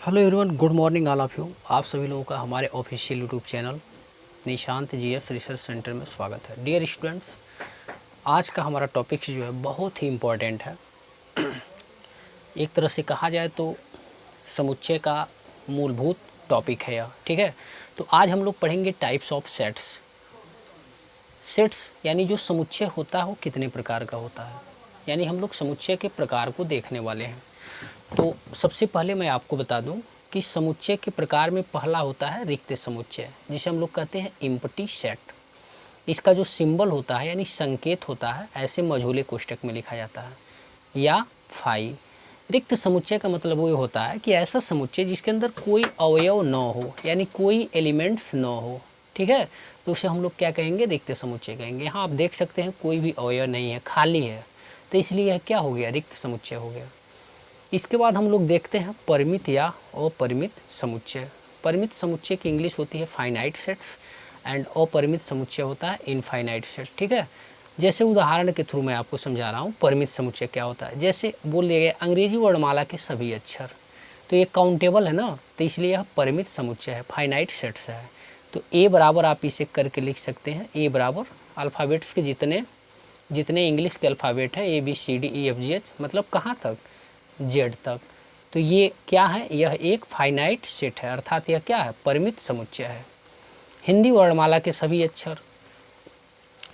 Hello everyone, good morning all of you. आप सभी लोगों का हमारे official YouTube channel Nishant GS research centre में स्वागत है। डियर स्टूडेंट्स, आज का हमारा टॉपिक जो है बहुत ही इम्पोर्टेंट है। एक तरह से कहा जाए तो समुच्चय का मूलभूत टॉपिक है यह, ठीक है। तो आज हम लोग पढ़ेंगे टाइप्स ऑफ सेट्स। सेट्स यानी जो समुच्चय होता है वो कितने प्रकार का होता है, यानी हम लोग समुच्चय के प्रकार को देखने वाले हैं। तो सबसे पहले मैं आपको बता दूं कि समुच्चय के प्रकार में पहला होता है रिक्त समुच्चय, जिसे हम लोग कहते हैं एम्प्टी सेट। इसका जो सिंबल होता है यानी संकेत होता है ऐसे मझोले कोष्टक में लिखा जाता है, या फाई। रिक्त समुच्चय का मतलब वो होता है कि ऐसा समुच्चय जिसके अंदर कोई अवयव न हो, यानी कोई एलिमेंट्स न हो, ठीक है। तो उसे हम लोग क्या कहेंगे, रिक्त समुच्चय कहेंगे। यहाँ आप देख सकते हैं कोई भी अवयव नहीं है, खाली है, तो इसलिए यह क्या हो गया, रिक्त समुच्चय हो गया। इसके बाद हम लोग देखते हैं परिमित या अपरिमित समुच्चय। परिमित समुच्चय की इंग्लिश होती है फाइनाइट सेट्स एंड अपरिमित समुच्चय होता है इनफाइनाइट सेट, ठीक है। जैसे उदाहरण के थ्रू मैं आपको समझा रहा हूँ परिमित समुच्चय क्या होता है। जैसे बोल दिया गया अंग्रेजी वर्णमाला के सभी अक्षर, तो ये काउंटेबल है ना, तो इसलिए यह परिमित समुच्चय है, फाइनाइट सेट्स है। तो ए बराबर आप इसे करके लिख सकते हैं, ए बराबर अल्फ़ाबेट्स के जितने इंग्लिश के अल्फ़ाबेट है, ABCDEFGH, मतलब कहाँ तक, जेड तक। तो ये क्या है, यह एक फाइनाइट सेट है, अर्थात यह क्या है, परिमित समुच्चय है। हिंदी वर्णमाला के सभी अक्षर,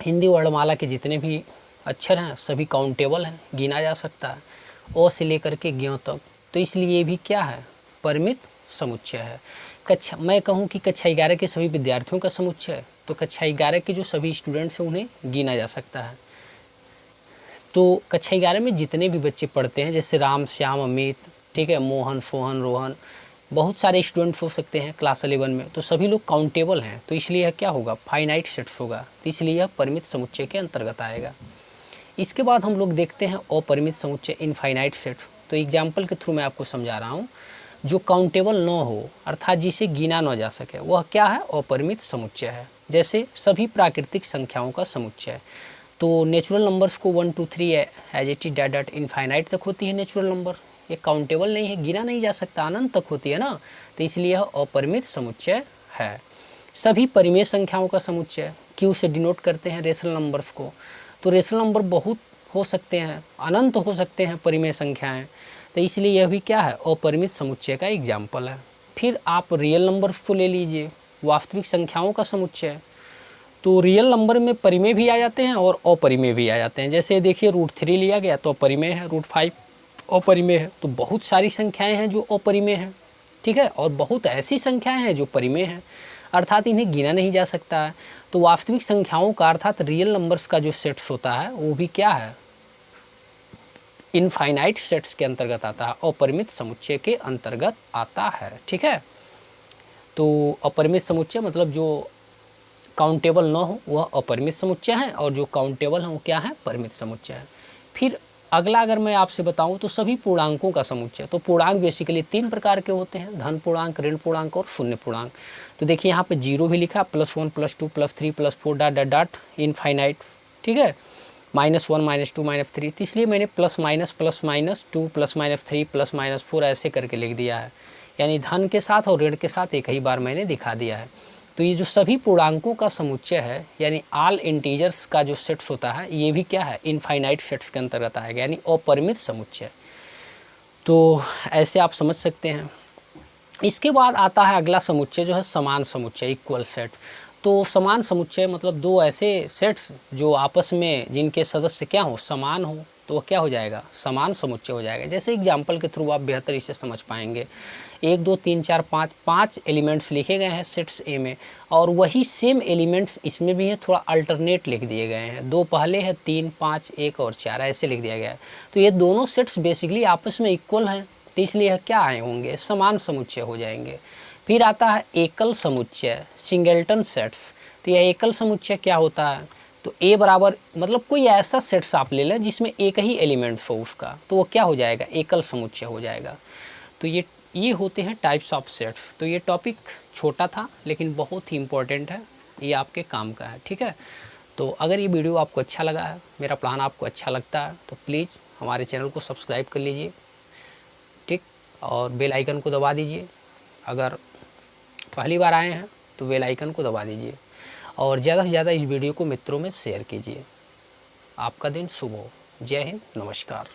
हिंदी वर्णमाला के जितने भी अक्षर हैं सभी काउंटेबल हैं, गिना जा सकता है, ओ से लेकर के ज्ञ तक। तो इसलिए ये भी क्या है, परिमित समुच्चय है। कक्षा, मैं कहूँ कि कक्षा 11 के सभी विद्यार्थियों का समुच्चय, तो कक्षा 11 के जो सभी स्टूडेंट्स हैं उन्हें गिना जा सकता है। तो कक्षा 11 में जितने भी बच्चे पढ़ते हैं, जैसे राम, श्याम, अमित, ठीक है, मोहन, सोहन, रोहन, बहुत सारे स्टूडेंट्स हो सकते हैं क्लास 11 में, तो सभी लोग काउंटेबल हैं, तो इसलिए यह क्या होगा, फाइनाइट सेट्स होगा, तो इसलिए यह परिमित समुच्चय के अंतर्गत आएगा। इसके बाद हम लोग देखते हैं अपरिमित समुच्चय इनफाइनाइट सेट। तो एग्जाम्पल के थ्रू मैं आपको समझा रहा हूँ। जो काउंटेबल न हो, अर्थात जिसे गिना न जा सके, वह क्या है, अपरिमित समुच्चय है। जैसे सभी प्राकृतिक संख्याओं का समुच्चय। तो नेचुरल नंबर्स को 1 2 3 as it is that that infinite तक होती है नेचुरल नंबर, ये काउंटेबल नहीं है, गिना नहीं जा सकता, अनंत तक होती है ना, तो इसलिए यह अपरिमित समुच्चय है। सभी परिमेय संख्याओं का समुच्चय, क्यू से डिनोट करते हैं रेशनल नंबर्स को। तो रेशनल नंबर बहुत हो सकते हैं, अनंत हो सकते हैं परिमेय संख्याएं, तो इसलिए यह भी क्या है, अपरिमित समुच्चय का एग्जाम्पल है। फिर आप रियल नंबर्स को ले लीजिए, वास्तविक संख्याओं का समुच्चय। तो रियल नंबर में परिमेय भी आ जाते हैं और अपरिमेय भी आ जाते हैं। जैसे देखिए √3 लिया गया तो अपरिमेय है, √5 अपरिमेय है। तो बहुत सारी संख्याएं हैं जो अपरिमेय हैं, ठीक है, और बहुत ऐसी संख्याएं हैं जो परिमेय हैं, अर्थात इन्हें गिना नहीं जा सकता है। तो वास्तविक संख्याओं का अर्थात रियल नंबर्स का जो सेट्स होता है वो भी क्या है, इनफाइनाइट सेट्स के अंतर्गत आता है, अपरिमित समुच्चय के अंतर्गत आता है, ठीक है। तो अपरिमित समुच्चय मतलब जो काउंटेबल न हो वह अपरिमित समुच्चय है, और जो काउंटेबल है वो क्या है, परिमित समुच्चय है। फिर अगला अगर मैं आपसे बताऊं तो सभी पूर्णांकों का समुच्चय। तो पूर्णांक बेसिकली 3 प्रकार के होते हैं, धन पूर्णांक, ऋण पूर्णांक और शून्य पूर्णांक। तो देखिए यहाँ पे 0 भी लिखा, +1 +2 +3 +4 डॉट डॉट डॉट इनफाइनाइट, ठीक है, -1 -2 -3। तो इसलिए मैंने +- +-2 +-3 +-4 ऐसे करके लिख दिया है, यानी धन के साथ और ऋण के साथ एक ही बार मैंने दिखा दिया है। तो ये जो सभी पूर्णांकों का समुच्चय है, यानी ऑल इंटीजर्स का जो सेट्स होता है, ये भी क्या है, इनफाइनाइट सेट्स के अंतर्गत आएगा, यानी अपरिमित समुच्चय। तो ऐसे आप समझ सकते हैं। इसके बाद आता है अगला समुच्चय जो है समान समुच्चय, इक्वल सेट। तो समान समुच्चय मतलब दो ऐसे सेट्स जो आपस में जिनके सदस्य क्या हो, समान हो, तो वह क्या हो जाएगा, समान समुच्चय हो जाएगा। जैसे एग्जाम्पल के थ्रू आप बेहतर इसे समझ पाएंगे। 1 2 3 4 5 5 एलिमेंट्स लिखे गए हैं सेट्स ए में, और वही सेम एलिमेंट्स इसमें भी है, थोड़ा अल्टरनेट लिख दिए गए हैं, 2 पहले है, 3 5 1 और 4 ऐसे लिख दिया गया है। तो ये दोनों सेट्स बेसिकली आपस में इक्वल हैं, तो इसलिए क्या आए होंगे, समान समुच्चय हो जाएंगे। फिर आता है एकल समुच्चय, सिंगल्टन सेट्स। तो यह एकल समुच्चय क्या होता है, तो ए बराबर मतलब कोई ऐसा सेट्स आप ले लें जिसमें एक ही एलिमेंट्स हो उसका, तो वो क्या हो जाएगा, एकल समुच्चय हो जाएगा। तो ये होते हैं टाइप्स ऑफ सेट्स। तो ये टॉपिक छोटा था लेकिन बहुत ही इम्पोर्टेंट है, ये आपके काम का है, ठीक है। तो अगर ये वीडियो आपको अच्छा लगा है, मेरा प्लान आपको अच्छा लगता है, तो प्लीज़ हमारे चैनल को सब्सक्राइब कर लीजिए, ठीक। और बेल आइकन को दबा दीजिए। अगर पहली बार आए हैं तो बेल आइकन को दबा दीजिए और ज़्यादा से ज़्यादा इस वीडियो को मित्रों में शेयर कीजिए। आपका दिन शुभ हो। जय हिंद, नमस्कार।